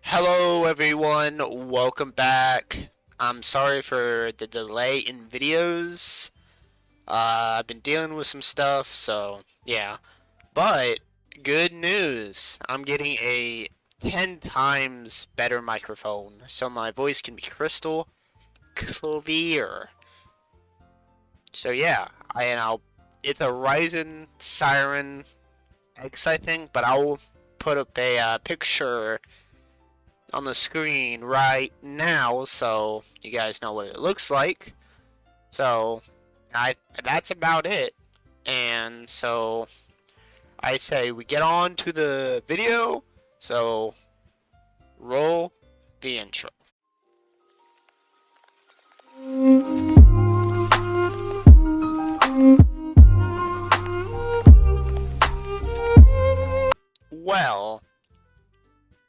Hello everyone, welcome back. I'm sorry for the delay in videos. I've been dealing with some stuff, so yeah. But good news, I'm getting a 10 times better microphone, so my voice can be crystal clear. So yeah, it's a Ryzen Siren X, I think, but I'll put up a picture on the screen right now so you guys know what it looks like. So I that's about it. And so I say we get on to the video. So roll the intro. Well,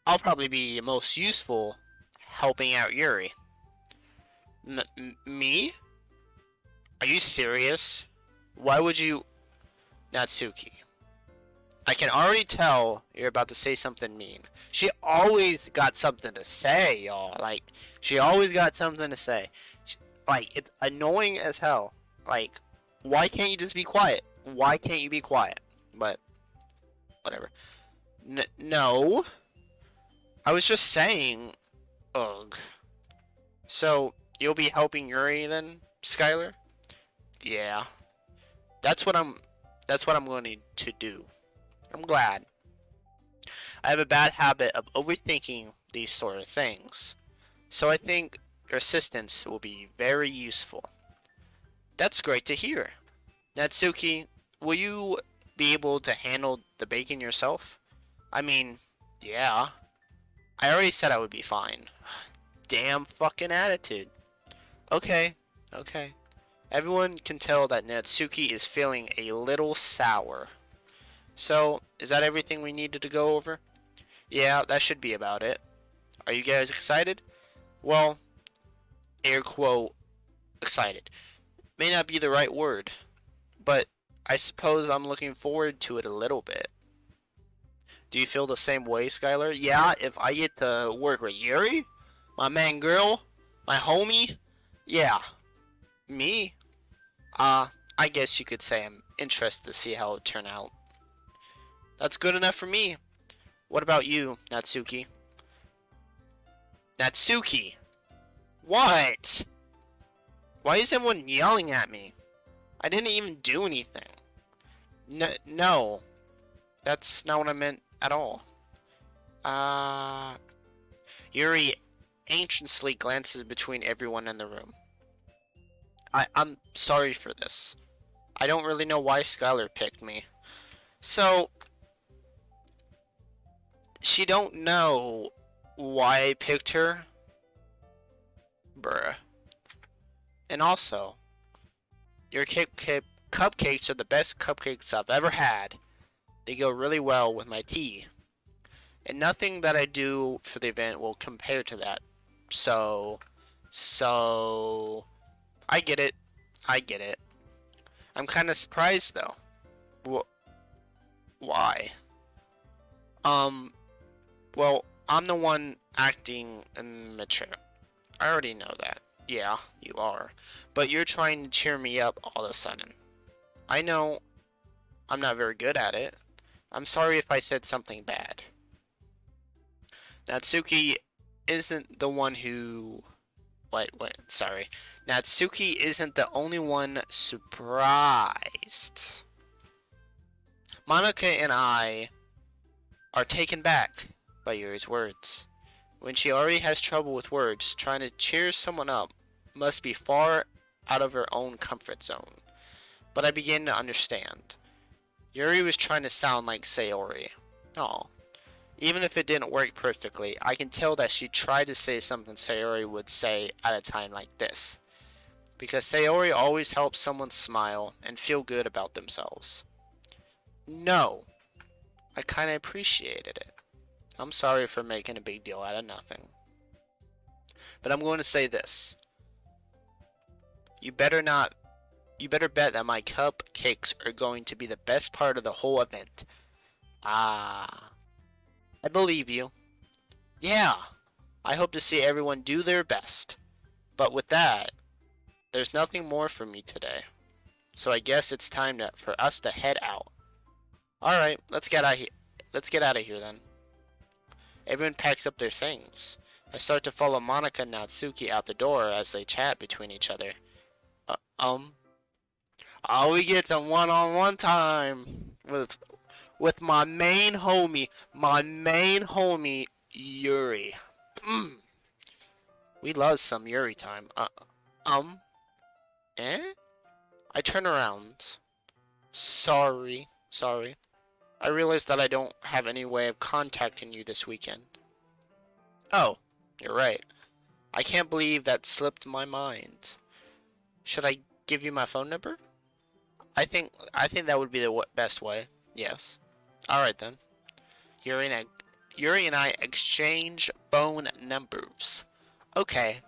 I'll probably be most useful helping out Yuri. Me? Are you serious? Why would you, Natsuki? I can already tell you're about to say something mean. She always got something to say, y'all. Like, she always got something to say. Like, it's annoying as hell. Like, why can't you just be quiet? Why can't you be quiet? But, whatever. No. I was just saying, ugh. So, you'll be helping Yuri then, Skylar? Yeah. That's what I'm, that's what I'm going to do. I'm glad. I have a bad habit of overthinking these sort of things, so I think your assistance will be very useful. That's great to hear. Natsuki, will you be able to handle the bacon yourself? I mean, yeah. I already said I would be fine. Damn fucking attitude. Okay, okay. Everyone can tell that Natsuki is feeling a little sour. So, is that everything we needed to go over? Yeah, that should be about it. Are you guys excited? Well, air quote, excited. May not be the right word, but I suppose I'm looking forward to it a little bit. Do you feel the same way, Skylar? Yeah, if I get to work with Yuri, my man girl, my homie, yeah. Me? I guess you could say I'm interested to see how it turn out. That's good enough for me. What about you, Natsuki? Natsuki! What? Why is everyone yelling at me? I didn't even do anything. No. That's not what I meant at all. Yuri anxiously glances between everyone in the room. I'm sorry for this. I don't really know why Skylar picked me. So, she don't know why I picked her? Bruh. And also, your cupcakes are the best cupcakes I've ever had. They go really well with my tea. And nothing that I do for the event will compare to that. So, I get it. I get it. I'm kind of surprised though. Why? Well, I'm the one acting immature. I already know that. Yeah, you are. But you're trying to cheer me up all of a sudden. I know I'm not very good at it. I'm sorry if I said something bad. Natsuki isn't the one who... Wait, sorry. Natsuki isn't the only one surprised. Monika and I are taken back by Yuri's words. When she already has trouble with words, trying to cheer someone up must be far out of her own comfort zone. But I begin to understand. Yuri was trying to sound like Sayori. Oh. Even if it didn't work perfectly, I can tell that she tried to say something Sayori would say at a time like this. Because Sayori always helps someone smile and feel good about themselves. No. I kinda appreciated it. I'm sorry for making a big deal out of nothing. But I'm going to say this. You better bet that my cupcakes are going to be the best part of the whole event. Ah. I believe you. Yeah, I hope to see everyone do their best. But with that, there's nothing more for me today. So I guess it's time for us to head out. All right, let's get out of here. Let's get out of here then. Everyone packs up their things. I start to follow Monica and Natsuki out the door as they chat between each other. Uh, um, oh, we get some one-on-one time with my main homie Yuri. Mm, we love some Yuri time. Um, eh? I turn around. Sorry. I realize that I don't have any way of contacting you this weekend. Oh, you're right. I can't believe that slipped my mind. Should I give you my phone number? I think that would be the best way. Yes. All right then. Yuri and I exchange phone numbers. Okay.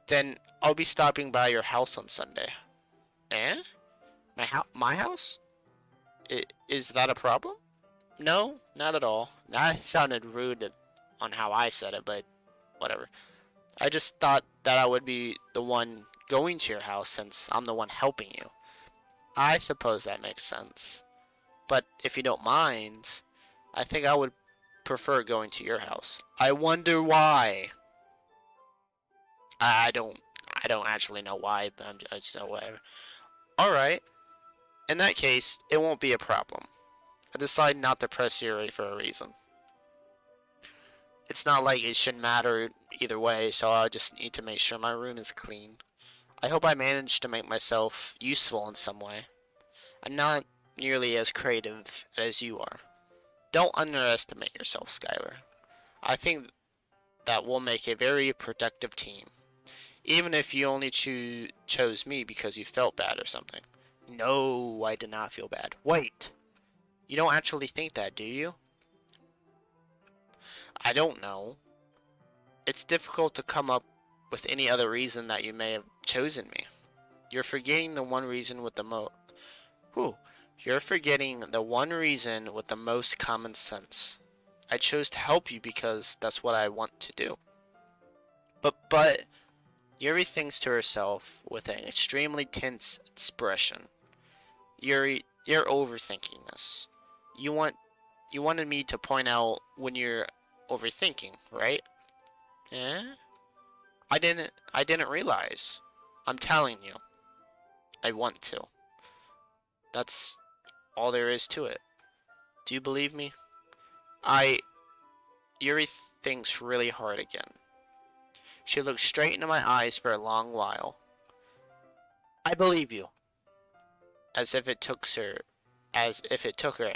Then I'll be stopping by your house on Sunday. Eh? My house? Is that a problem? No, not at all. That sounded rude on how I said it, but whatever. I just thought that I would be the one going to your house since I'm the one helping you. I suppose that makes sense. But if you don't mind, I think I would prefer going to your house. I wonder why. I don't I don't actually know why, but I just know whatever. Alright. In that case, it won't be a problem. I decided not to press Yuri for a reason. It's not like it should matter either way, so I just need to make sure my room is clean. I hope I managed to make myself useful in some way. I'm not nearly as creative as you are. Don't underestimate yourself, Skylar. I think that will make a very productive team, even if you only chose me because you felt bad or something. No, I did not feel bad. Wait, you don't actually think that, do you? I don't know. It's difficult to come up with any other reason that you may have chosen me. You're forgetting the one reason with the Whew. You're forgetting the one reason with the most common sense. I chose to help you because that's what I want to do. But Yuri thinks to herself with an extremely tense expression. Yuri, you're overthinking this. You wanted me to point out when you're overthinking, right? Eh? I didn't realize. I'm telling you. I want to. That's all there is to it. Do you believe me? I Yuri thinks really hard again. She looked straight into my eyes for a long while. I believe you. As if it took her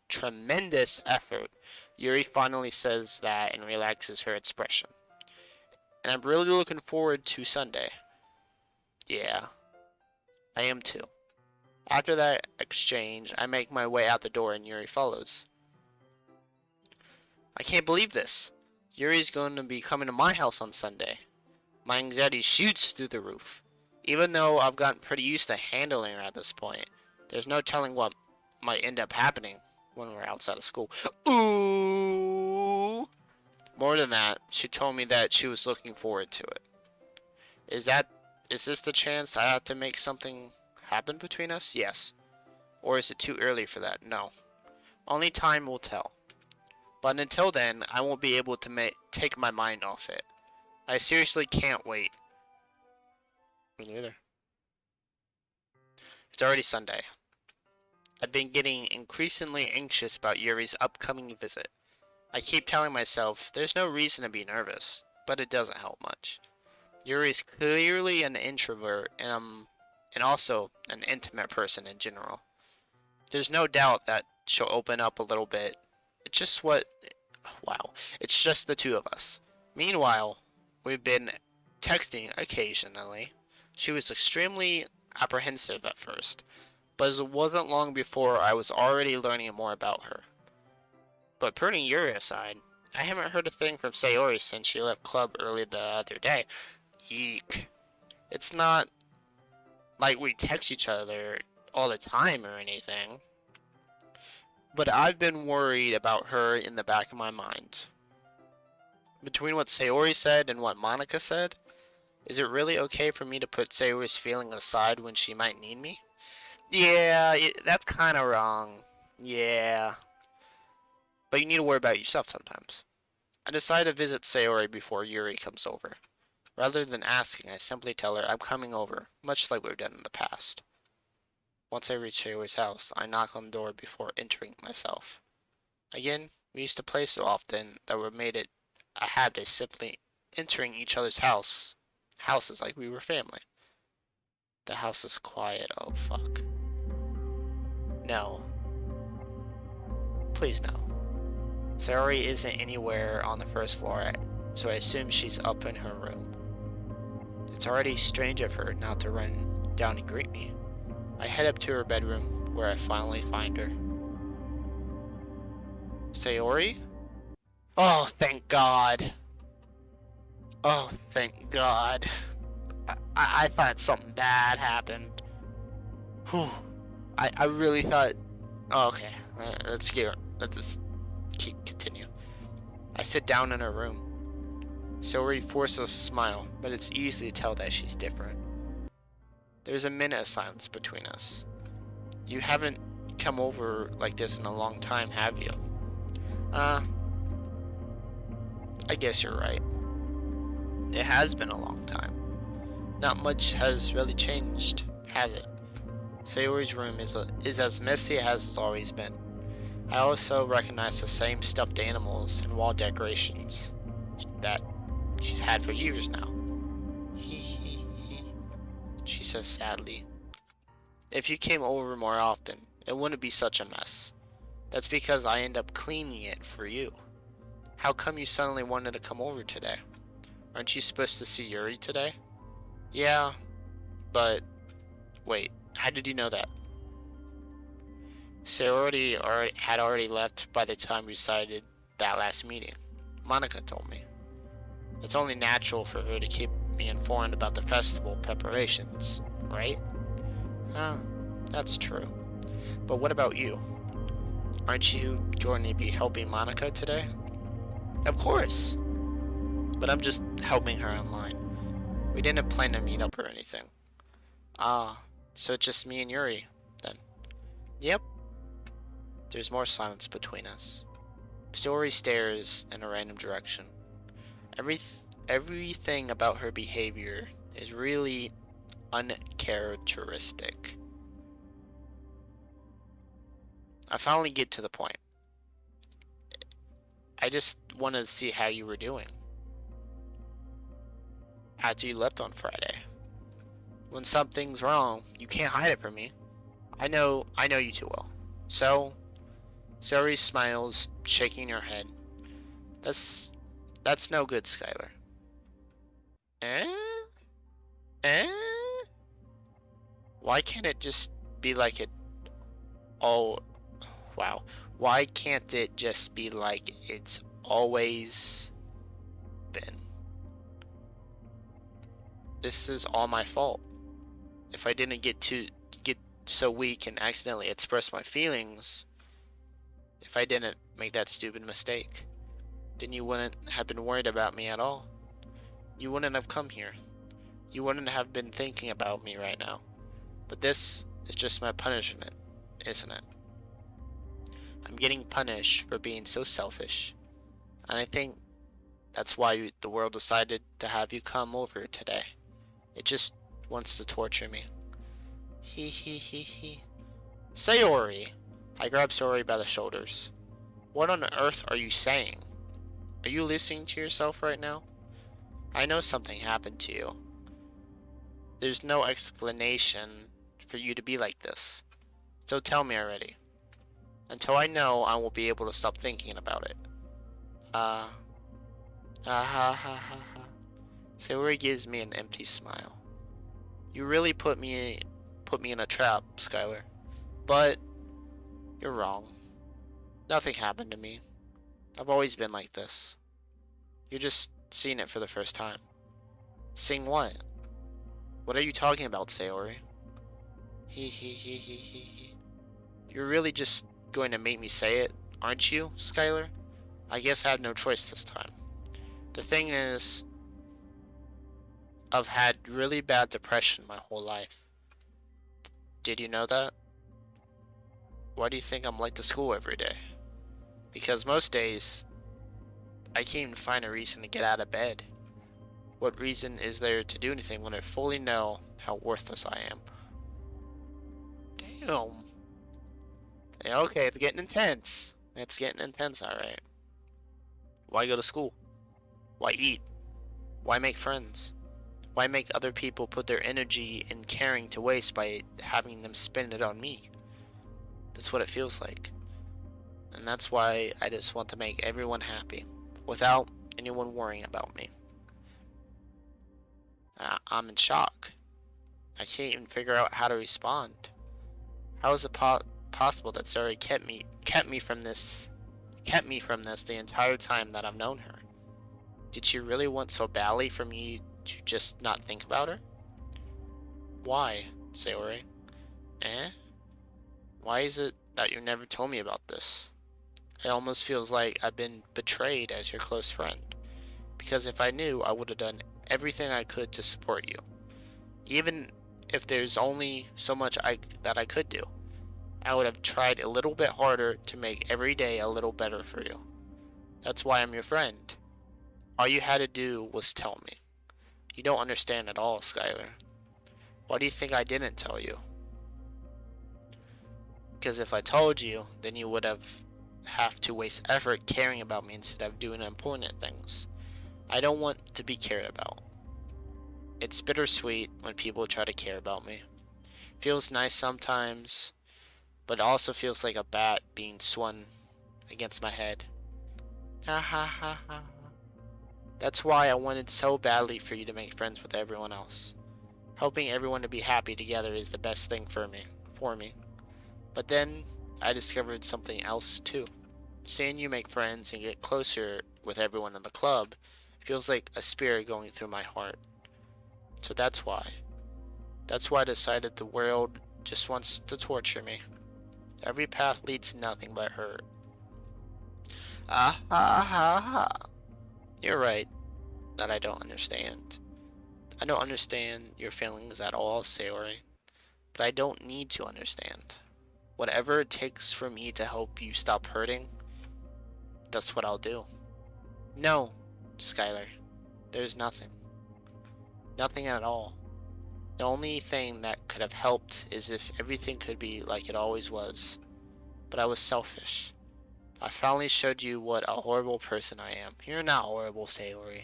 tremendous effort, Yuri finally says that and relaxes her expression. And I'm really looking forward to Sunday. Yeah, I am too. After that exchange, I make my way out the door and Yuri follows. I can't believe this. Yuri's going to be coming to my house on Sunday. My anxiety shoots through the roof. Even though I've gotten pretty used to handling her at this point, there's no telling what might end up happening when we're outside of school. Ooh! More than that, she told me that she was looking forward to it. Is this the chance I have to make something happen between us? Yes. Or is it too early for that? No. Only time will tell. But until then, I won't be able to take my mind off it. I seriously can't wait. Me neither. It's already Sunday. I've been getting increasingly anxious about Yuri's upcoming visit. I keep telling myself there's no reason to be nervous, but it doesn't help much. Yuri's clearly an introvert and also an intimate person in general. There's no doubt that she'll open up a little bit. It's just the two of us. Meanwhile, we've been texting occasionally. She was extremely apprehensive at first, but it wasn't long before I was already learning more about her. But putting Yuri aside, I haven't heard a thing from Sayori since she left club early the other day. Eek. It's not like we text each other all the time or anything, but I've been worried about her in the back of my mind. Between what Sayori said and what Monica said, is it really okay for me to put Sayori's feeling aside when she might need me? Yeah, that's kind of wrong. Yeah. But you need to worry about yourself sometimes. I decide to visit Sayori before Yuri comes over. Rather than asking, I simply tell her I'm coming over, much like we've done in the past. Once I reach Sayori's house, I knock on the door before entering myself. Again, we used to play so often that we made it a habit of simply entering each other's houses like we were family. The house is quiet. Oh, fuck. No. Please no. Sayori isn't anywhere on the first floor, so I assume she's up in her room. It's already strange of her not to run down and greet me. I head up to her bedroom, where I finally find her. Sayori? Oh, thank God. Oh, thank God. I thought something bad happened. Whew. I really thought... Oh, okay. Let's just continue. I sit down in her room. Sayori forces a smile, but it's easy to tell that she's different. There's a minute of silence between us. You haven't come over like this in a long time, have you? I guess you're right. It has been a long time. Not much has really changed, has it? Sayori's room is as messy as it's always been. I also recognize the same stuffed animals and wall decorations that she's had for years now. He, she says sadly. If you came over more often, it wouldn't be such a mess. That's because I end up cleaning it for you. How come you suddenly wanted to come over today? Aren't you supposed to see Yuri today? Yeah, but... Wait, how did you know that? Sayori had already left by the time we decided that last meeting. Monica told me. It's only natural for her to keep me informed about the festival preparations, right? That's true. But what about you? Aren't you going to be helping Monica today? Of course! But I'm just helping her online. We didn't plan to meet up or anything. So it's just me and Yuri, then. Yep. There's more silence between us. Sayori stares in a random direction. Everything about her behavior is really uncharacteristic. I finally get to the point. I just wanted to see how you were doing after you left on Friday. When something's wrong, you can't hide it from me. I know you too well. So, Sayori smiles, shaking her head. That's no good, Skylar. Eh? Why can't it just be like it? Oh, wow. Why can't it just be like it's always been? This is all my fault. If I didn't get so weak and accidentally express my feelings, if I didn't make that stupid mistake, then you wouldn't have been worried about me at all. You wouldn't have come here. You wouldn't have been thinking about me right now. But this is just my punishment, isn't it? I'm getting punished for being so selfish. And I think that's why the world decided to have you come over today. It just wants to torture me. He. Sayori! I grab Sayori by the shoulders. What on earth are you saying? Are you listening to yourself right now? I know something happened to you. There's no explanation for you to be like this. So tell me already. Until I know, I won't be able to stop thinking about it. Sayori gives me an empty smile. You really put me in a trap, Skylar. But you're wrong. Nothing happened to me. I've always been like this. You're just seeing it for the first time. Seeing what? What are you talking about, Sayori? He. You're really just going to make me say it, aren't you, Skylar? I guess I have no choice this time. The thing is, I've had really bad depression my whole life. Did you know that? Why do you think I'm late to school every day? Because most days, I can't even find a reason to get out of bed. What reason is there to do anything when I fully know how worthless I am? Damn. Yeah, okay, it's getting intense. It's getting intense, alright. Why go to school? Why eat? Why make friends? Why make other people put their energy and caring to waste by having them spend it on me? That's what it feels like. And that's why I just want to make everyone happy, without anyone worrying about me. I'm in shock. I can't even figure out how to respond. How is it possible that Zuri kept me from this the entire time that I've known her? Did she really want so badly for me to just not think about her? Why, Sayori? Eh? Why is it that you never told me about this? It almost feels like I've been betrayed as your close friend. Because if I knew, I would have done everything I could to support you. Even if there's only so much that I could do. I would have tried a little bit harder to make every day a little better for you. That's why I'm your friend. All you had to do was tell me. You don't understand at all, Skylar. Why do you think I didn't tell you? Because if I told you, then you would have to waste effort caring about me instead of doing important things. I don't want to be cared about. It's bittersweet when people try to care about me. Feels nice sometimes, but it also feels like a bat being swung against my head. Ha ha ha ha. That's why I wanted so badly for you to make friends with everyone else. Helping everyone to be happy together is the best thing for me. But then I discovered something else too. Seeing you make friends and get closer with everyone in the club feels like a spirit going through my heart. So that's why. That's why I decided the world just wants to torture me. Every path leads to nothing but hurt. Ah ha ha ha. You're right that I don't understand. I don't understand your feelings at all, Sayori. But I don't need to understand. Whatever it takes for me to help you stop hurting, that's what I'll do. No, Skylar. There's nothing. Nothing at all. The only thing that could have helped is if everything could be like it always was. But I was selfish. I finally showed you what a horrible person I am. You're not horrible, Sayori.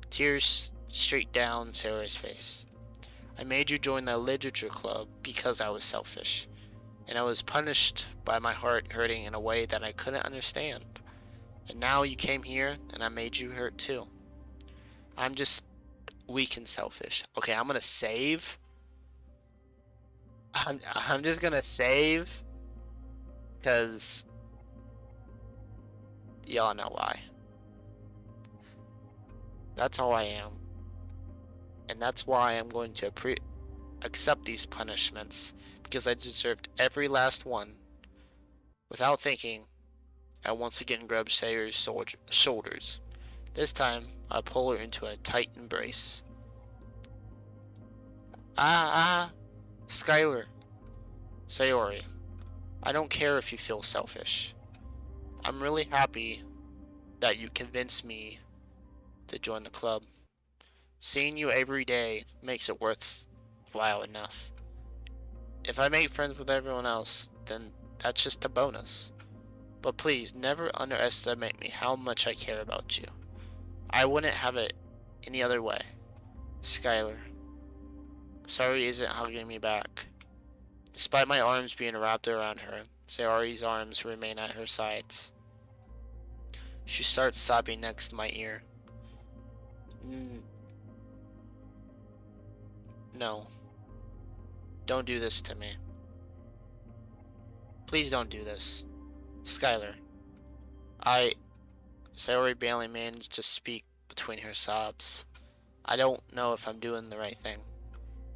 Tears streaked down Sayori's face. I made you join the literature club because I was selfish. And I was punished by my heart hurting in a way that I couldn't understand. And now you came here and I made you hurt too. I'm just weak and selfish. Okay, I'm gonna save. I'm just gonna save because y'all know why. That's all I am. And that's why I'm going to accept these punishments, because I deserved every last one. Without thinking, I once again grabbed Sayori's shoulders. This time, I pull her into a tight embrace. Skylar. Sayori, I don't care if you feel selfish. I'm really happy that you convinced me to join the club. Seeing you every day makes it worthwhile enough. If I make friends with everyone else, then that's just a bonus. But please, never underestimate me how much I care about you. I wouldn't have it any other way. Skylar. Sayori isn't hugging me back. Despite my arms being wrapped around her, Sayori's arms remain at her sides. She starts sobbing next to my ear. No. Don't do this to me. Please don't do this. Skylar. Sayori barely managed to speak between her sobs. I don't know if I'm doing the right thing,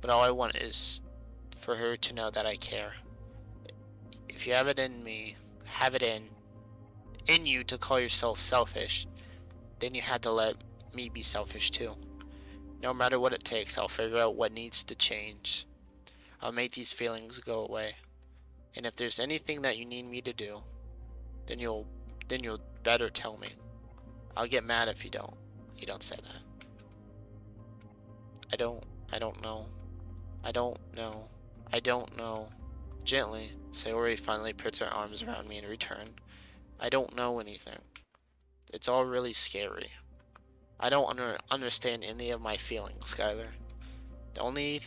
but all I want is for her to know that I care. If you have it in you to call yourself selfish, then you have to let me be selfish too. No matter what it takes, I'll figure out what needs to change. I'll make these feelings go away. And if there's anything that you need me to do, then you'll better tell me. I'll get mad if you don't. You don't say that. I don't know. I don't know. I don't know. Gently, Sayori finally puts her arms around me in return. I don't know anything. It's all really scary. I don't understand any of my feelings, Skylar. The only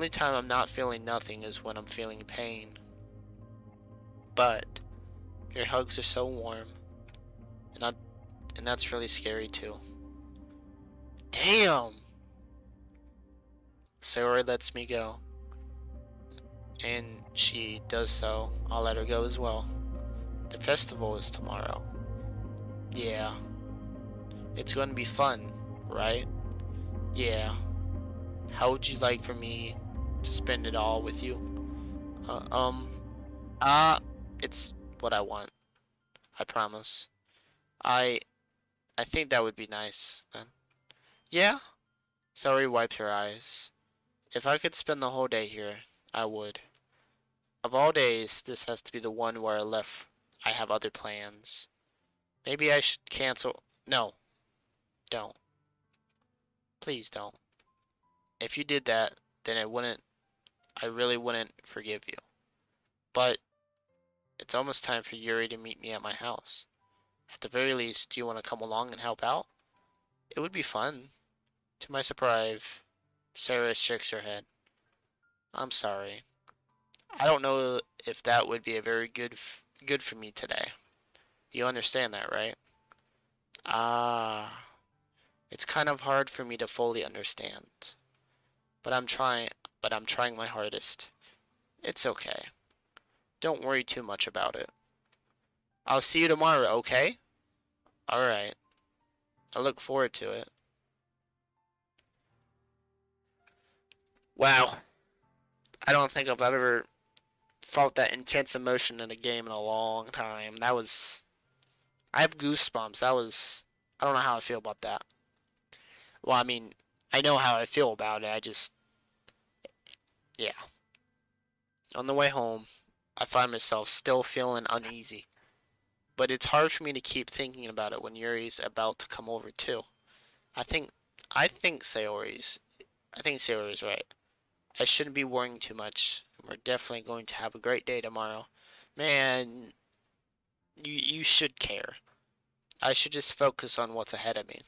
time I'm not feeling nothing is when I'm feeling pain. But your hugs are so warm, and that's really scary too. Damn! Sayori lets me go, and she does so. I'll let her go as well. The festival is tomorrow. Yeah. It's going to be fun, right? Yeah. How would you like for me to spend it all with you? It's what I want. I promise. I think that would be nice, then. Yeah? Saori wipes her eyes. If I could spend the whole day here, I would. Of all days, this has to be the one where I have other plans. Maybe I should cancel. No. Don't. Please don't. If you did that, then I really wouldn't forgive you. But it's almost time for Yuri to meet me at my house. At the very least, do you want to come along and help out? It would be fun. To my surprise, Sarah shakes her head. I'm sorry. I don't know if that would be a very good for me today. You understand that, right? Ah, it's kind of hard for me to fully understand. But I'm trying my hardest. It's okay. Don't worry too much about it. I'll see you tomorrow, okay? Alright. I look forward to it. Wow. I don't think I've ever felt that intense emotion in a game in a long time. I have goosebumps. I don't know how I feel about that. Well, I mean, I know how I feel about it. Yeah. On the way home, I find myself still feeling uneasy. But it's hard for me to keep thinking about it when Yuri's about to come over too. I think I think Sayori's right. I shouldn't be worrying too much. We're definitely going to have a great day tomorrow. Man, you should care. I should just focus on what's ahead of me.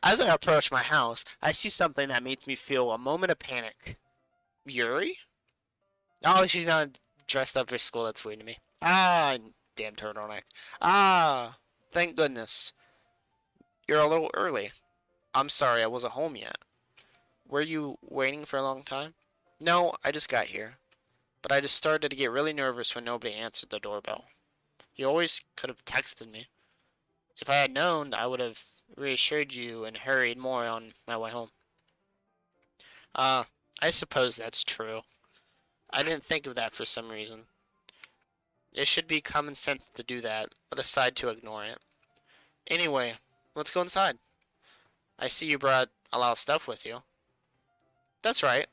As I approach my house, I see something that makes me feel a moment of panic. Yuri? Oh, she's not dressed up for school. That's weird to me. Ah, damn turtleneck. Ah, thank goodness. You're a little early. I'm sorry I wasn't home yet. Were you waiting for a long time? No, I just got here. But I just started to get really nervous when nobody answered the doorbell. You always could have texted me. If I had known, I would have reassured you and hurried more on my way home. Uh, I suppose that's true. I didn't think of that for some reason. It should be common sense to do that, but I decided to ignore it. Anyway, let's go inside. I see you brought a lot of stuff with you. That's right.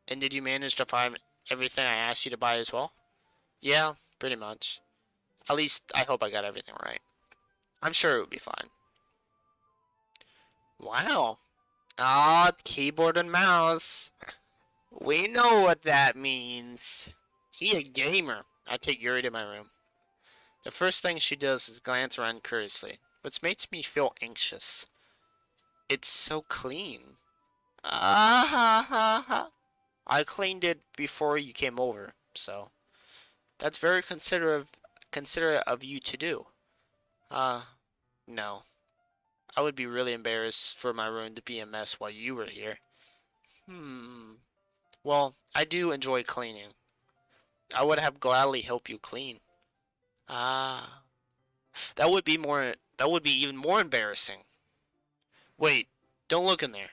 And did you manage to find everything I asked you to buy as well? Yeah, pretty much. At least, I hope I got everything right. I'm sure it would be fine. Wow. Ah, keyboard and mouse. We know what that means. He a gamer. I take Yuri to my room. The first thing she does is glance around curiously, which makes me feel anxious. It's so clean. Ah ha ha ha. I cleaned it before you came over, so that's very considerate of you to do. No. I would be really embarrassed for my room to be a mess while you were here. Well, I do enjoy cleaning. I would have gladly helped you clean. Ah. That would be even more embarrassing. Wait, don't look in there.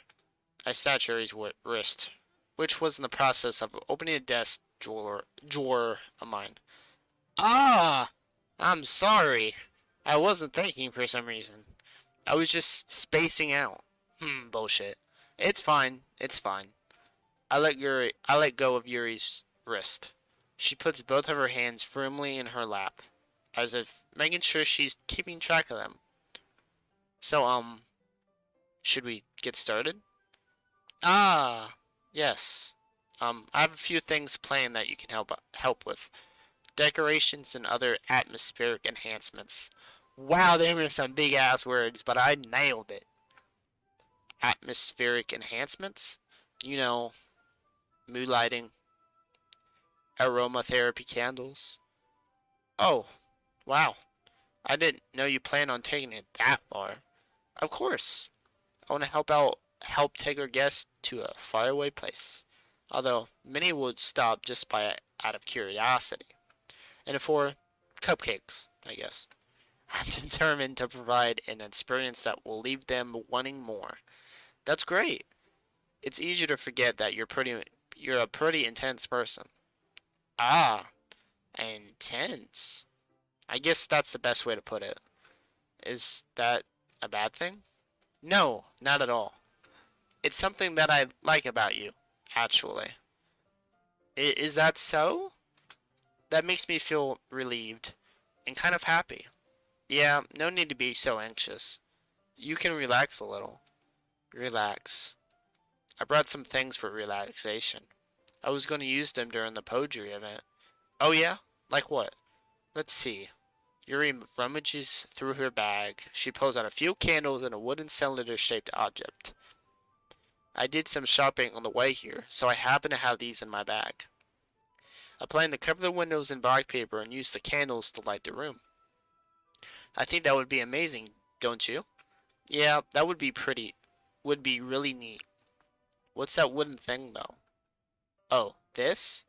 I snatched Yuri's wrist, which was in the process of opening a desk drawer of mine. Ah! I'm sorry. I wasn't thinking for some reason. I was just spacing out. Bullshit. It's fine. It's fine. I let go of Yuri's wrist. She puts both of her hands firmly in her lap, as if making sure she's keeping track of them. So, should we get started? Ah, yes. I have a few things planned that you can help with. Decorations and other atmospheric enhancements. Wow, there were some big ass words, but I nailed it. Atmospheric enhancements? You know, mood lighting, aromatherapy candles. Oh, wow. I didn't know you planned on taking it that far. Of course. I want to help take our guests to a faraway place. Although many would stop just by out of curiosity. And for cupcakes, I guess. I'm determined to provide an experience that will leave them wanting more. That's great. It's easy to forget that you're a pretty intense person. Ah, intense. I guess that's the best way to put it. Is that a bad thing? No, not at all. It's something that I like about you, actually. Is that so? That makes me feel relieved and kind of happy. Yeah, no need to be so anxious. You can relax a little. Relax. I brought some things for relaxation. I was going to use them during the poetry event. Oh yeah? Like what? Let's see. Yuri rummages through her bag. She pulls out a few candles and a wooden cylinder-shaped object. I did some shopping on the way here, so I happen to have these in my bag. I plan to cover the windows in black paper and use the candles to light the room. I think that would be amazing, don't you? Yeah, that would be really neat. What's that wooden thing though? Oh, this?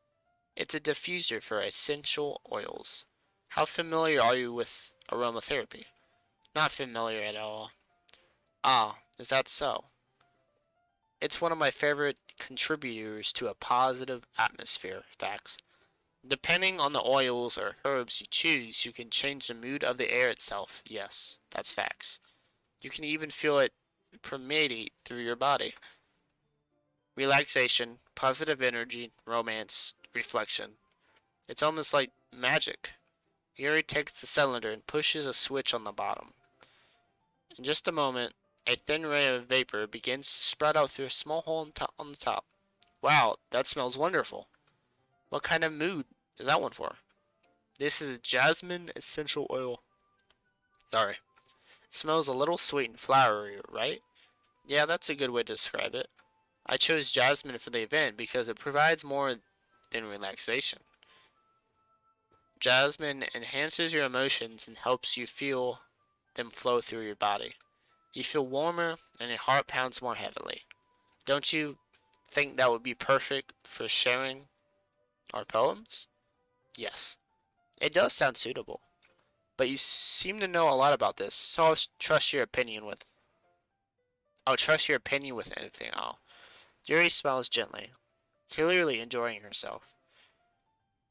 It's a diffuser for essential oils. How familiar are you with aromatherapy? Not familiar at all. Ah, is that so? It's one of my favorite contributors to a positive atmosphere, facts. Depending on the oils or herbs you choose, you can change the mood of the air itself. Yes, that's facts. You can even feel it permeate through your body. Relaxation, positive energy, romance, reflection. It's almost like magic. Yuri takes the cylinder and pushes a switch on the bottom. In just a moment, a thin ray of vapor begins to spread out through a small hole on the top. Wow, that smells wonderful. What kind of mood is that one for? This is a Jasmine Essential Oil. Sorry. It smells a little sweet and flowery, right? Yeah, that's a good way to describe it. I chose jasmine for the event because it provides more than relaxation. Jasmine enhances your emotions and helps you feel them flow through your body. You feel warmer and your heart pounds more heavily. Don't you think that would be perfect for sharing our poems? Yes, it does sound suitable. But you seem to know a lot about this, so trust your opinion with. I'll trust your opinion with anything. Yuri smiles gently, clearly enjoying herself.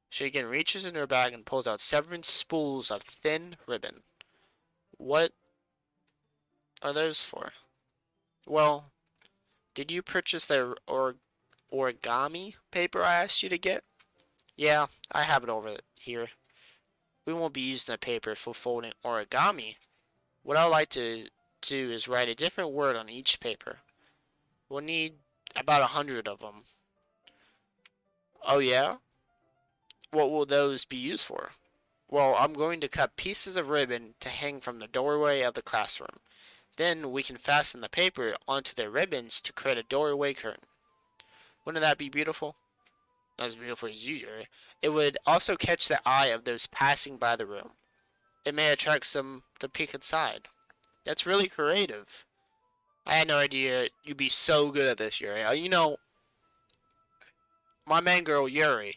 She again reaches in her bag and pulls out several spools of thin ribbon. What are those for? Well, did you purchase the origami paper I asked you to get? Yeah, I have it over here. We won't be using the paper for folding origami. What I'd like to do is write a different word on each paper. We'll need about 100 of them. Oh yeah? What will those be used for? Well, I'm going to cut pieces of ribbon to hang from the doorway of the classroom. Then we can fasten the paper onto the ribbons to create a doorway curtain. Wouldn't that be beautiful? Not as beautiful as usual. It would also catch the eye of those passing by the room. It may attract some to peek inside. That's really creative. I had no idea you'd be so good at this, Yuri. My main girl, Yuri,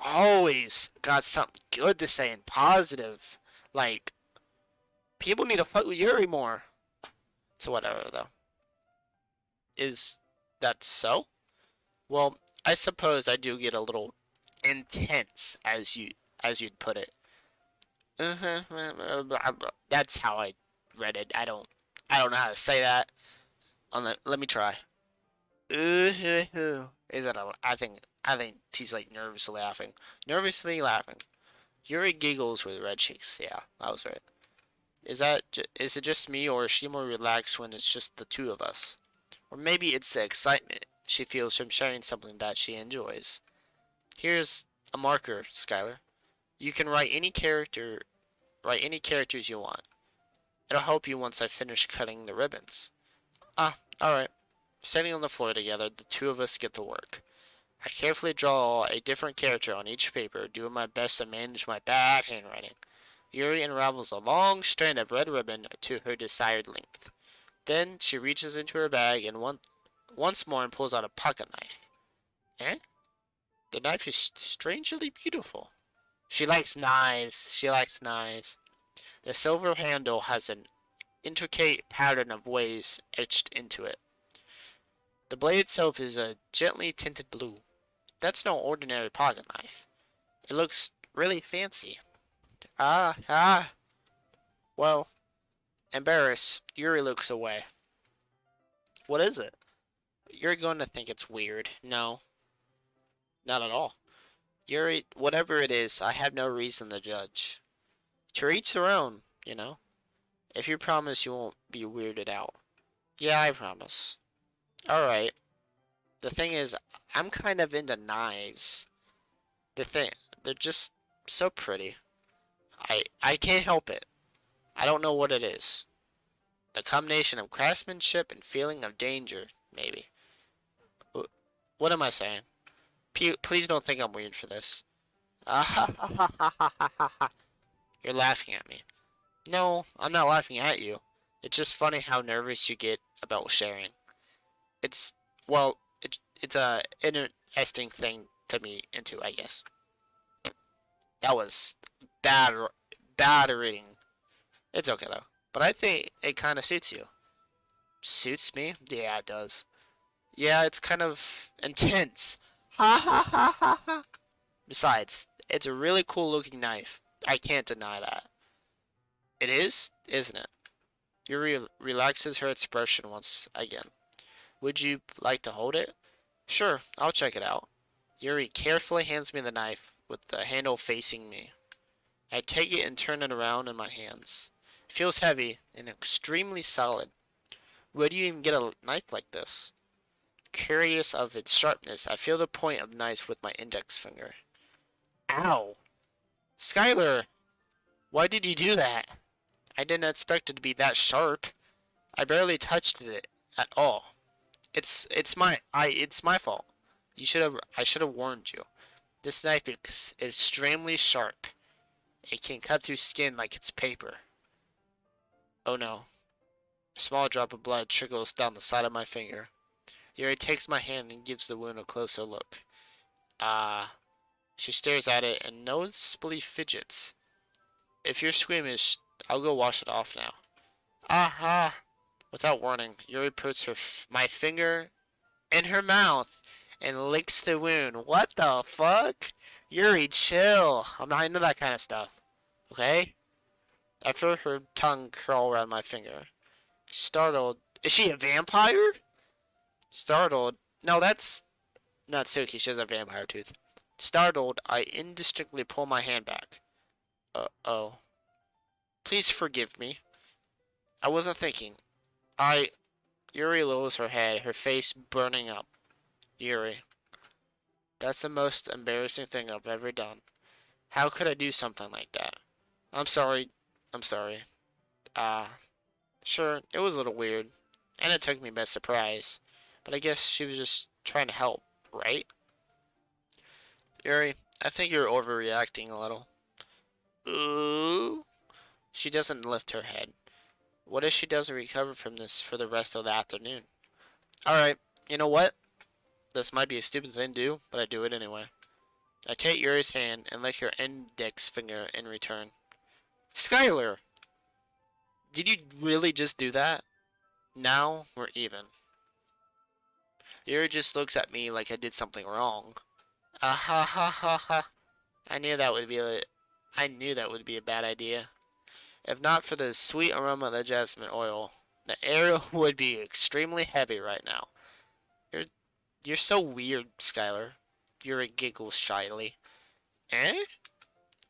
always got something good to say and positive. Like, people need to fuck with Yuri more. So whatever, though. Is that so? Well, I suppose I do get a little intense, as you'd put it. That's how I read it. I don't know how to say that. Let me try. Is that I think she's like nervously laughing. Nervously laughing. Yuri giggles with red cheeks. Yeah, that was right. Is it just me, or is she more relaxed when it's just the two of us? Or maybe it's the excitement she feels from sharing something that she enjoys. Here's a marker, Skylar. You can write any characters you want. It'll help you once I finish cutting the ribbons. Ah, alright. Standing on the floor together, the two of us get to work. I carefully draw a different character on each paper, doing my best to manage my bad handwriting. Yuri unravels a long strand of red ribbon to her desired length. Then she reaches into her bag and once more and pulls out a pocket knife. Eh? The knife is strangely beautiful. She likes knives. She likes knives. The silver handle has an intricate pattern of waves etched into it. The blade itself is a gently tinted blue. That's no ordinary pocket knife. It looks really fancy. Ah. Well, embarrassed, Yuri looks away. What is it? You're going to think it's weird. No, not at all. Yuri, whatever it is, I have no reason to judge. To each their own, you know? If you promise you won't be weirded out. Yeah, I promise. Alright. The thing is, I'm kind of into knives. They're just so pretty. I can't help it. I don't know what it is. The combination of craftsmanship and feeling of danger, maybe. What am I saying? Please don't think I'm weird for this. You're laughing at me. No, I'm not laughing at you. It's just funny how nervous you get about sharing. It's, well, it's a interesting thing to me into, I guess. That was bad, bad reading. It's okay though. But I think it kind of suits you. Suits me? Yeah, it does. Yeah, it's kind of intense. Ha ha ha ha ha. Besides, it's a really cool looking knife. I can't deny that. It is, isn't it? Yuri relaxes her expression once again. Would you like to hold it? Sure, I'll check it out. Yuri carefully hands me the knife with the handle facing me. I take it and turn it around in my hands. It feels heavy and extremely solid. Where do you even get a knife like this? Curious of its sharpness, I feel the point of the knife with my index finger. Ow! Skylar! Why did you do that? I didn't expect it to be that sharp. I barely touched it at all. It's my fault. I should have warned you. This knife is extremely sharp. It can cut through skin like it's paper. Oh no. A small drop of blood trickles down the side of my finger. Yuri takes my hand and gives the wound a closer look. Ah. She stares at it and noticeably fidgets. If you're squeamish, I'll go wash it off now. Aha! Without warning, Yuri puts my finger in her mouth and licks the wound. What the fuck? Yuri, chill. I'm not into that kind of stuff. Okay? I feel her tongue curl around my finger. Startled. Is she a vampire? Startled. No, that's not Suki. She has a vampire tooth. Startled, I indistinctly pull my hand back. Oh. Please forgive me. I wasn't thinking. Yuri lowers her head, her face burning up. Yuri. That's the most embarrassing thing I've ever done. How could I do something like that? I'm sorry. I'm sorry. Sure, it was a little weird. And it took me by surprise. But I guess she was just trying to help, right? Yuri, I think you're overreacting a little. Ooh. She doesn't lift her head. What if she doesn't recover from this for the rest of the afternoon? Alright, you know what? This might be a stupid thing to do, but I do it anyway. I take Yuri's hand and lick her index finger in return. Skylar! Did you really just do that? Now we're even. Yuri just looks at me like I did something wrong. Ah ha ha ha ha. I knew that would be it. I knew that would be a bad idea. If not for the sweet aroma of the jasmine oil, the air would be extremely heavy right now. You're you're so weird, Skylar. Yuri giggles shyly. Eh?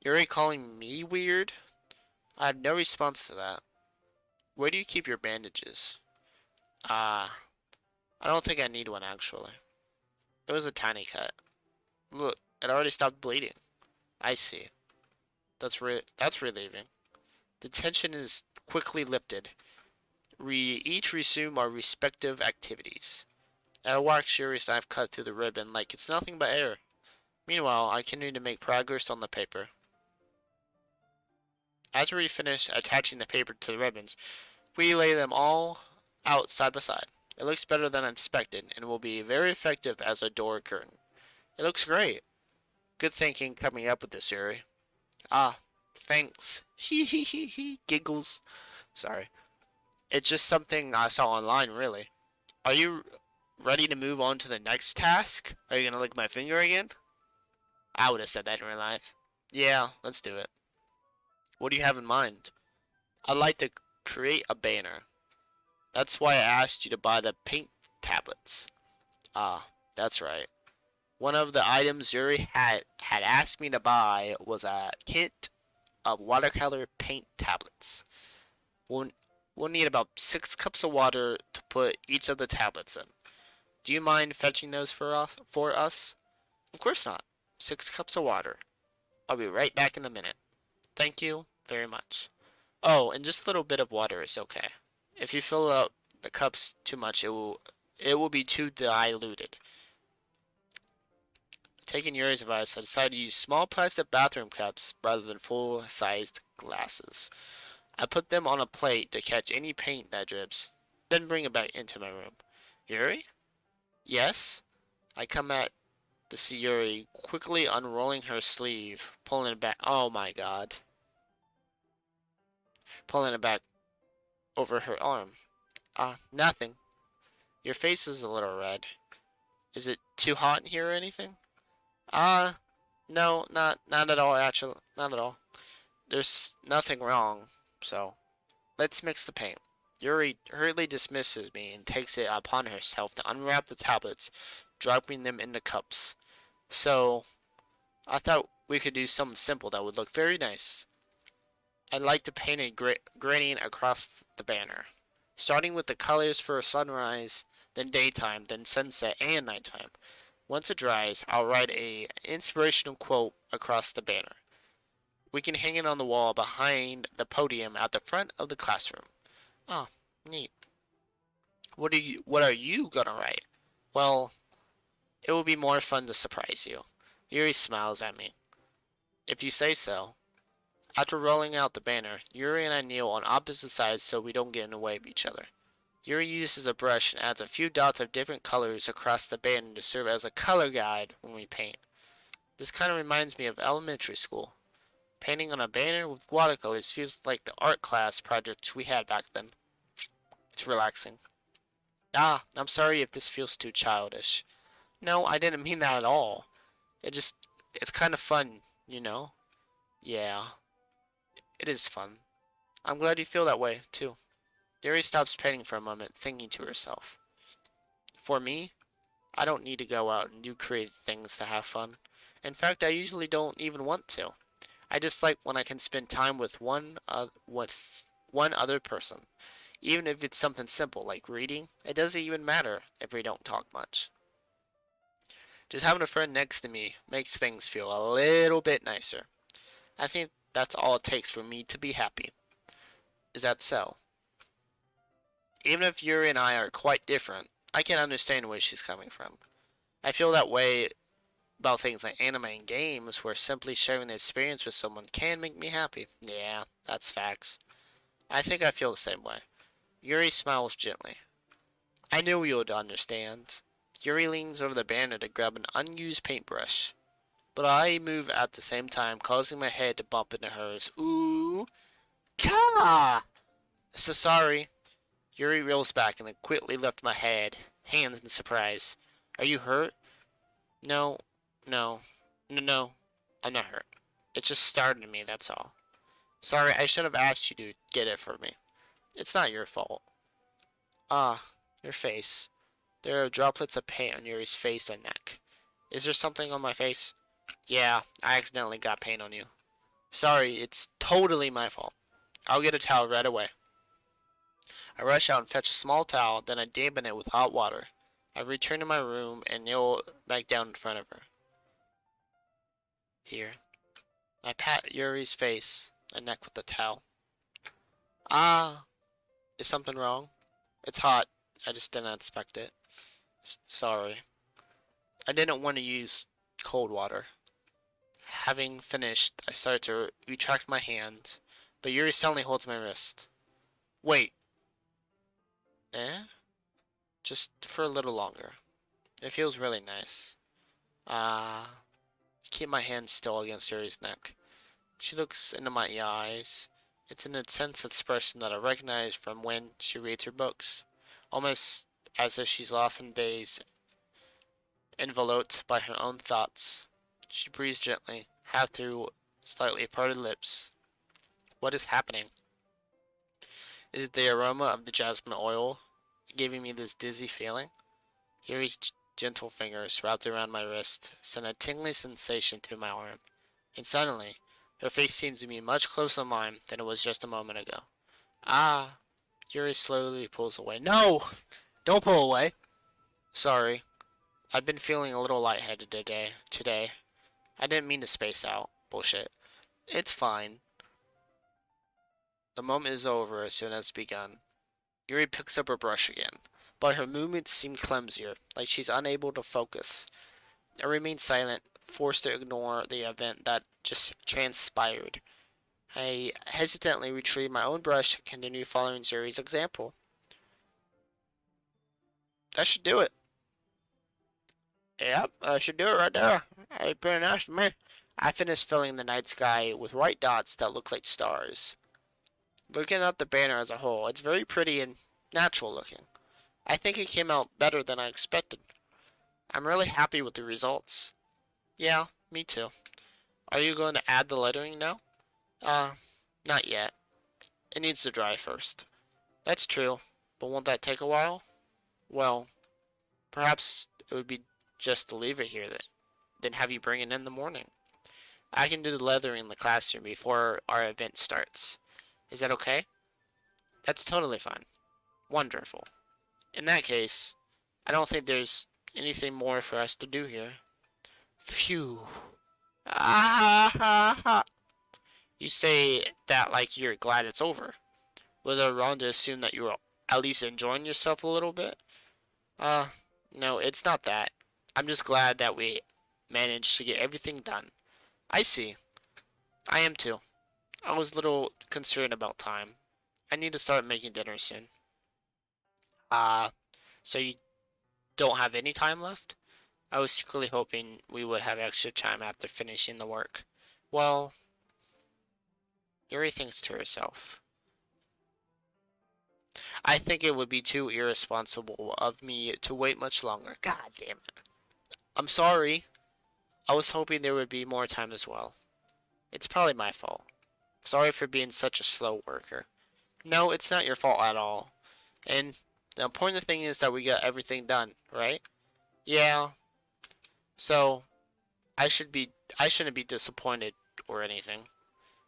Yuri calling me weird? I have no response to that. Where do you keep your bandages? Ah, I don't think I need one actually. It was a tiny cut. Look, it already stopped bleeding. I see. That's relieving. The tension is quickly lifted. We each resume our respective activities. I watch Yuri's knife cut through the ribbon like it's nothing but air. Meanwhile, I continue to make progress on the paper. After we finish attaching the paper to the ribbons, we lay them all out side by side. It looks better than I expected and will be very effective as a door curtain. It looks great. Good thinking coming up with this, Yuri. Ah, thanks. Hee hee hee hee. Giggles. Sorry. It's just something I saw online, really. Are you ready to move on to the next task? Are you gonna lick my finger again? I would have said that in real life. Yeah, let's do it. What do you have in mind? I'd like to create a banner. That's why I asked you to buy the paint tablets. Ah, that's right. One of the items Yuri had asked me to buy was a kit of watercolor paint tablets. We'll, we'll need about 6 cups of water to put each of the tablets in. Do you mind fetching those for us? Of course not. 6 cups of water. I'll be right back in a minute. Thank you very much. Oh, and just a little bit of water is okay. If you fill up the cups too much, it will be too diluted. Taking Yuri's advice, I decided to use small plastic bathroom cups rather than full-sized glasses. I put them on a plate to catch any paint that drips, then bring it back into my room. Yuri? Yes? I come at to see Yuri quickly unrolling her sleeve, pulling it back. Oh my god. Pulling it back over her arm. Nothing. Your face is a little red. Is it too hot in here or anything? Uh, no, not at all, actually. Not at all. There's nothing wrong, so let's mix the paint. Yuri hurriedly dismisses me and takes it upon herself to unwrap the tablets, dropping them into cups. So, I thought we could do something simple that would look very nice. I'd like to paint a gradient across the banner, starting with the colors for sunrise, then daytime, then sunset and nighttime. Once it dries, I'll write a inspirational quote across the banner. We can hang it on the wall behind the podium at the front of the classroom. Oh, neat. What are you gonna write? Well, it will be more fun to surprise you. Yuri smiles at me. If you say so. After rolling out the banner, Yuri and I kneel on opposite sides so we don't get in the way of each other. Yuri uses a brush and adds a few dots of different colors across the banner to serve as a color guide when we paint. This kind of reminds me of elementary school. Painting on a banner with watercolors feels like the art class projects we had back then. It's relaxing. I'm sorry if this feels too childish. No, I didn't mean that at all. It's kind of fun, you know? Yeah, it is fun. I'm glad you feel that way, too. Yuri stops painting for a moment, thinking to herself. For me, I don't need to go out and do creative things to have fun. In fact, I usually don't even want to. I just like when I can spend time with one other person. Even if it's something simple like reading, it doesn't even matter if we don't talk much. Just having a friend next to me makes things feel a little bit nicer. I think that's all it takes for me to be happy. Is that so? Even if Yuri and I are quite different, I can understand where she's coming from. I feel that way about things like anime and games, where simply sharing the experience with someone can make me happy. Yeah, that's facts. I think I feel the same way. Yuri smiles gently. I knew you would understand. Yuri leans over the banner to grab an unused paintbrush, but I move at the same time, causing my head to bump into hers. Ooh, ka! So sorry. Yuri reels back and I quickly lift my hands in surprise. Are you hurt? No, no, no, I'm not hurt. It just startled me, that's all. Sorry, I should have asked you to get it for me. It's not your fault. Ah, your face. There are droplets of paint on Yuri's face and neck. Is there something on my face? Yeah, I accidentally got paint on you. Sorry, it's totally my fault. I'll get a towel right away. I rush out and fetch a small towel, then I dampen it with hot water. I return to my room and kneel back down in front of her. Here. I pat Yuri's face and neck with the towel. Ah, is something wrong? It's hot. I just didn't expect it. Sorry. I didn't want to use cold water. Having finished, I started to retract my hand, but Yuri suddenly holds my wrist. Wait. Eh? Just for a little longer. It feels really nice. Keep my hand still against Yuri's neck. She looks into my eyes. It's an intense expression that I recognize from when she reads her books, almost as if she's lost in daze, enveloped by her own thoughts. She breathes gently, half through slightly parted lips. What is happening? Is it the aroma of the jasmine oil giving me this dizzy feeling? Yuri's gentle fingers wrapped around my wrist sent a tingling sensation through my arm, and suddenly, her face seemed to be much closer to mine than it was just a moment ago. Ah! Yuri slowly pulls away. No! Don't pull away! Sorry. I've been feeling a little lightheaded today. I didn't mean to space out. Bullshit. It's fine. The moment is over as soon as it's begun. Yuri picks up her brush again, but her movements seem clumsier, like she's unable to focus. I remain silent, forced to ignore the event that just transpired. I hesitantly retrieve my own brush and continue following Yuri's example. That should do it. Yep, I should do it right there. Hey, pretty nice to me. I finished filling the night sky with white dots that look like stars. Looking at the banner as a whole, it's very pretty and natural looking. I think it came out better than I expected. I'm really happy with the results. Yeah, me too. Are you going to add the lettering now? Uh, not yet. It needs to dry first. That's true, but won't that take a while? Well, perhaps it would be just to leave it here then have you bring it in the morning. I can do the leathering in the classroom before our event starts. Is that okay? That's totally fine. Wonderful. In that case, I don't think there's anything more for us to do here. Phew. Ah ha ha. You say that like you're glad it's over. Was I wrong to assume that you were at least enjoying yourself a little bit? Uh, no, it's not that. I'm just glad that we managed to get everything done. I see. I am too. I was a little concerned about time. I need to start making dinner soon. Uh, so you don't have any time left? I was secretly hoping we would have extra time after finishing the work. Well, Yuri thinks to herself. I think it would be too irresponsible of me to wait much longer. God damn it. I'm sorry. I was hoping there would be more time as well. It's probably my fault. Sorry for being such a slow worker. No, it's not your fault at all. And the important thing is that we got everything done, right? Yeah. So, I shouldn't be disappointed or anything.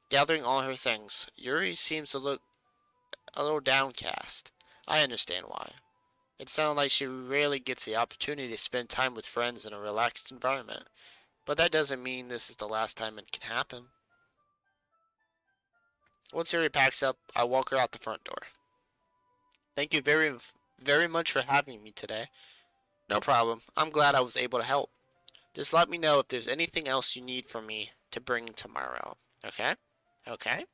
Gathering all her things, Yuri seems to look a little downcast. I understand why. It sounds like she rarely gets the opportunity to spend time with friends in a relaxed environment. But that doesn't mean this is the last time it can happen. Once Yuri packs up, I walk her out the front door. Thank you very much for having me today. No problem. I'm glad I was able to help. Just let me know if there's anything else you need from me to bring tomorrow. Okay? Okay?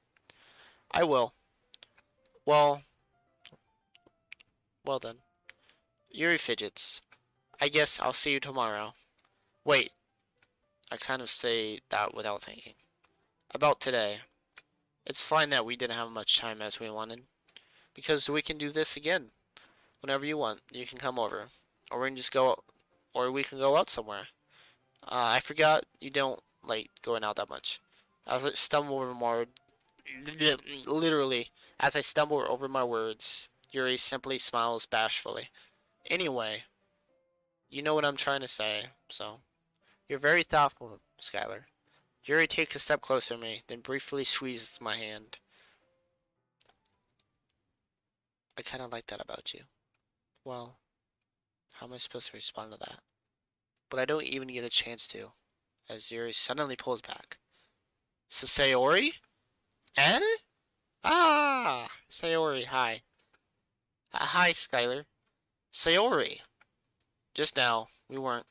I will. Well, well then. Yuri fidgets. I guess I'll see you tomorrow. Wait. I kind of say that without thinking. About today. It's fine that we didn't have much time as we wanted. Because we can do this again. Whenever you want, you can come over. Or we can just go, or we can go out somewhere. I forgot you don't like going out that much. As I stumble over my literally, as I stumble over my words, Yuri simply smiles bashfully. Anyway, you know what I'm trying to say, so you're very thoughtful, Skylar. Yuri takes a step closer to me, then briefly squeezes my hand. I kind of like that about you. Well, how am I supposed to respond to that? But I don't even get a chance to, as Yuri suddenly pulls back. Sayori? Eh? Ah! Sayori, hi. Hi, Skylar. Sayori. Just now, we weren't.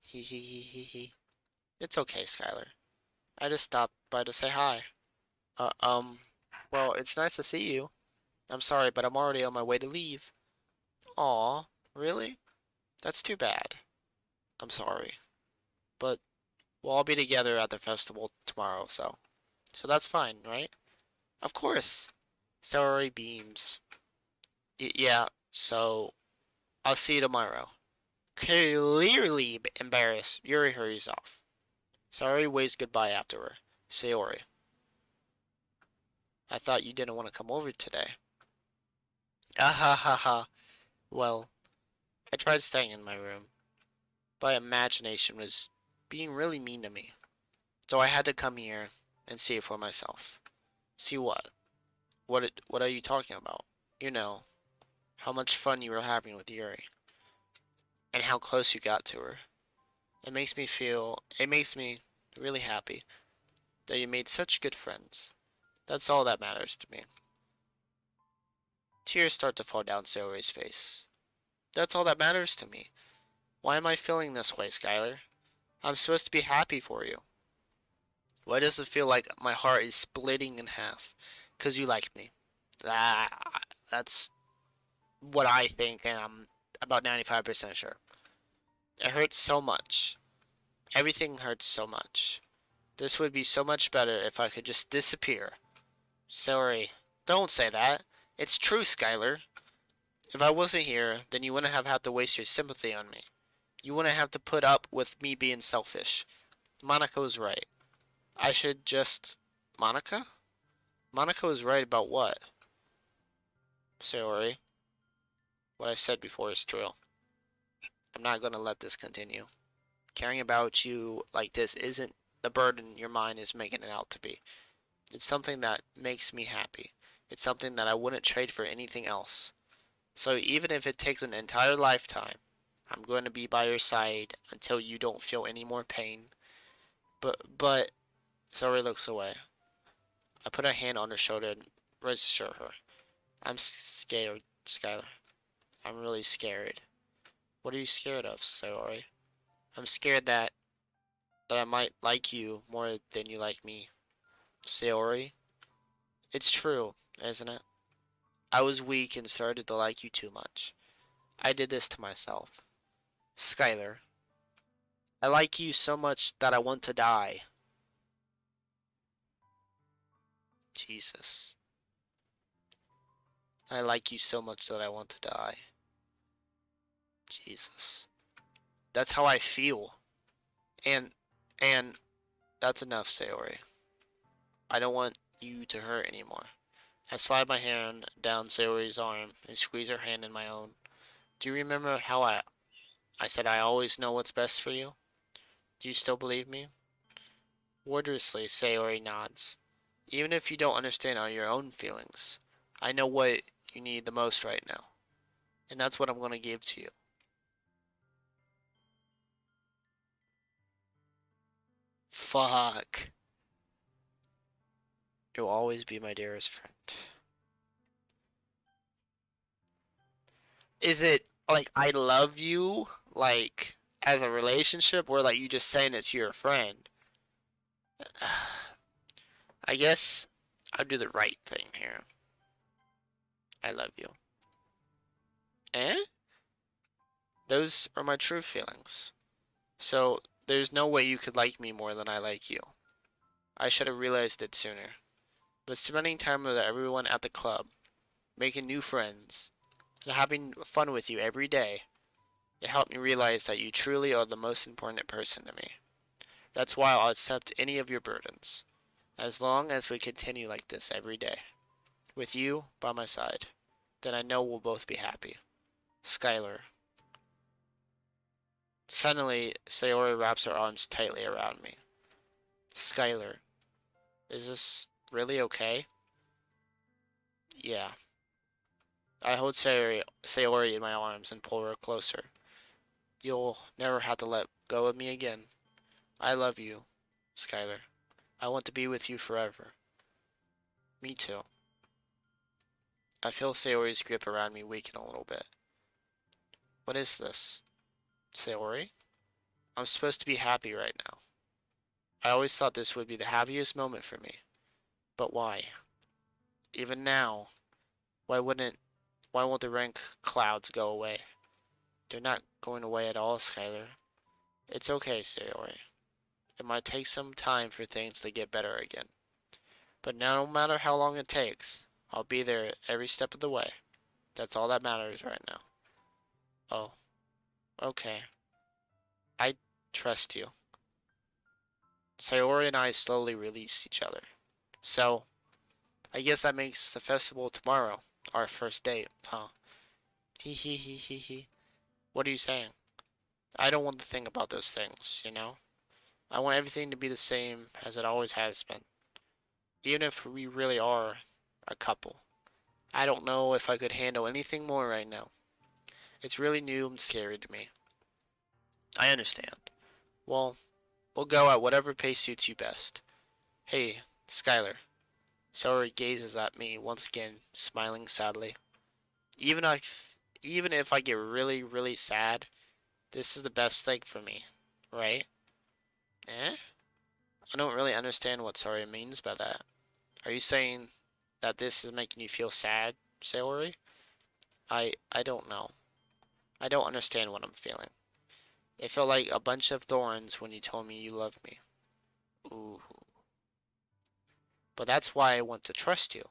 He he he he he. It's okay, Skylar. I just stopped by to say hi. Uh, um, well, it's nice to see you. I'm sorry, but I'm already on my way to leave. Aw, really? That's too bad. I'm sorry. But we'll all be together at the festival tomorrow, so that's fine, right? Of course. Sayori beams. Yeah, so I'll see you tomorrow. Clearly embarrassed, Yuri hurries off. Sayori waves goodbye after her. Sayori, I thought you didn't want to come over today. Ah ha ha ha. Well, I tried staying in my room. My imagination was being really mean to me. So I had to come here and see it for myself. See what? What are you talking about? You know, how much fun you were having with Yuri. And how close you got to her. It makes me really happy that you made such good friends. That's all that matters to me. Tears start to fall down Sayori's face. That's all that matters to me. Why am I feeling this way, Skylar? I'm supposed to be happy for you. Why does it feel like my heart is splitting in half? 'Cause you like me. Ah, that's what I think, and I'm about 95% sure. It hurts so much. Everything hurts so much. This would be so much better if I could just disappear. Sorry. Don't say that. It's true, Skylar. If I wasn't here, then you wouldn't have had to waste your sympathy on me. You wouldn't have to put up with me being selfish. Monica was right. I should just... Monica? Monica was right about what? Sorry. What I said before is true. I'm not gonna let this continue. Caring about you like this isn't the burden your mind is making it out to be. It's something that makes me happy. It's something that I wouldn't trade for anything else. So even if it takes an entire lifetime, I'm going to be by your side until you don't feel any more pain. But, Zoe looks away. I put a hand on her shoulder and reassure her. I'm scared, Skylar. I'm really scared. What are you scared of, Sayori? I'm scared that I might like you more than you like me. Sayori? It's true, isn't it? I was weak and started to like you too much. I did this to myself. Skylar, I like you so much that I want to die. Jesus. I like you so much that I want to die. Jesus. That's how I feel. And, and, that's enough, Sayori. I don't want you to hurt anymore. I slide my hand down Sayori's arm and squeeze her hand in my own. Do you remember how I said I always know what's best for you? Do you still believe me? Wordlessly, Sayori nods. Even if you don't understand all your own feelings, I know what you need the most right now. And that's what I'm going to give to you. Fuck. You'll always be my dearest friend. Is it like I love you, like as a relationship, or like you just saying it to your friend? I guess I'll do the right thing here. I love you. Eh? Those are my true feelings. So there's no way you could like me more than I like you. I should have realized it sooner. But spending time with everyone at the club, making new friends, and having fun with you every day, it helped me realize that you truly are the most important person to me. That's why I'll accept any of your burdens. As long as we continue like this every day, with you by my side, then I know we'll both be happy. Skylar. Suddenly, Sayori wraps her arms tightly around me. Skylar, is this really okay? Yeah. I hold Sayori in my arms and pull her closer. You'll never have to let go of me again. I love you, Skylar. I want to be with you forever. Me too. I feel Sayori's grip around me weaken a little bit. What is this? Sayori? I'm supposed to be happy right now. I always thought this would be the happiest moment for me. But why? Even now, why won't the rank clouds go away? They're not going away at all, Skylar. It's okay, Sayori. It might take some time for things to get better again. But no matter how long it takes, I'll be there every step of the way. That's all that matters right now. Oh, okay. I trust you. Sayori and I slowly release each other. So, I guess that makes the festival tomorrow our first date, huh? Hee hee hee hee hee. What are you saying? I don't want to think about those things, you know? I want everything to be the same as it always has been. Even if we really are a couple. I don't know if I could handle anything more right now. It's really new and scary to me. I understand. Well, we'll go at whatever pace suits you best. Hey, Skylar. Sayori gazes at me once again, smiling sadly. Even even if I get really, really sad, this is the best thing for me, right? Eh? I don't really understand what Sayori means by that. Are you saying that this is making you feel sad, Sayori? I don't know. I don't understand what I'm feeling. It felt like a bunch of thorns when you told me you loved me. Ooh. But that's why I want to trust you.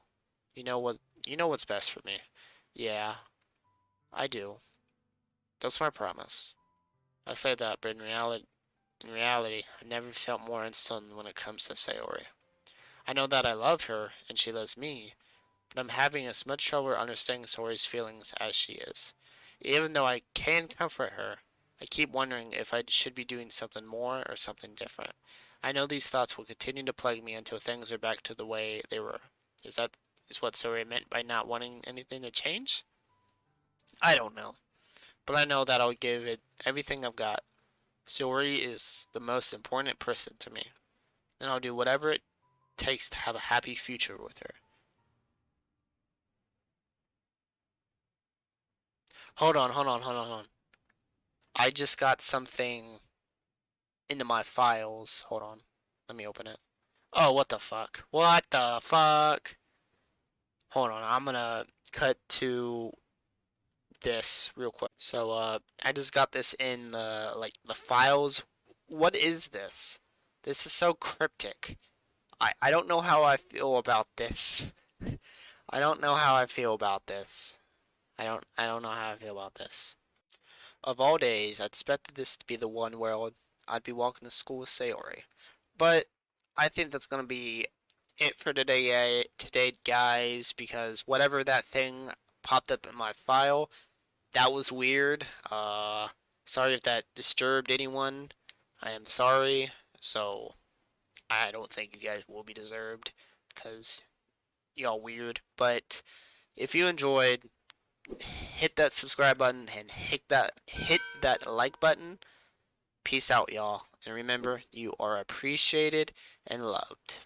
You know what's best for me. Yeah, I do. That's my promise. I say that, but in reality, I've never felt more uncertain when it comes to Sayori. I know that I love her and she loves me, but I'm having as much trouble understanding Sayori's feelings as she is. Even though I can comfort her, I keep wondering if I should be doing something more or something different. I know these thoughts will continue to plague me until things are back to the way they were. Is what Sayori meant by not wanting anything to change? I don't know, but I know that I'll give it everything I've got. Sayori is the most important person to me, and I'll do whatever it takes to have a happy future with her. Hold on. I just got something into my files. Hold on. Let me open it. Oh, what the fuck? What the fuck? Hold on. I'm gonna cut to this real quick. So, I just got this in the files. What is this? This is so cryptic. I don't know how I feel about this. I don't know how I feel about this. I don't know how I feel about this. Of all days, I expected this to be the one where I'd be walking to school with Sayori. But I think that's gonna be it for today, guys, because whatever that thing popped up in my file, that was weird. Sorry if that disturbed anyone. I am sorry. So I don't think you guys will be deserved, because y'all weird. But if you enjoyed, hit that subscribe button and hit that like button. Peace out, y'all. And remember, you are appreciated and loved.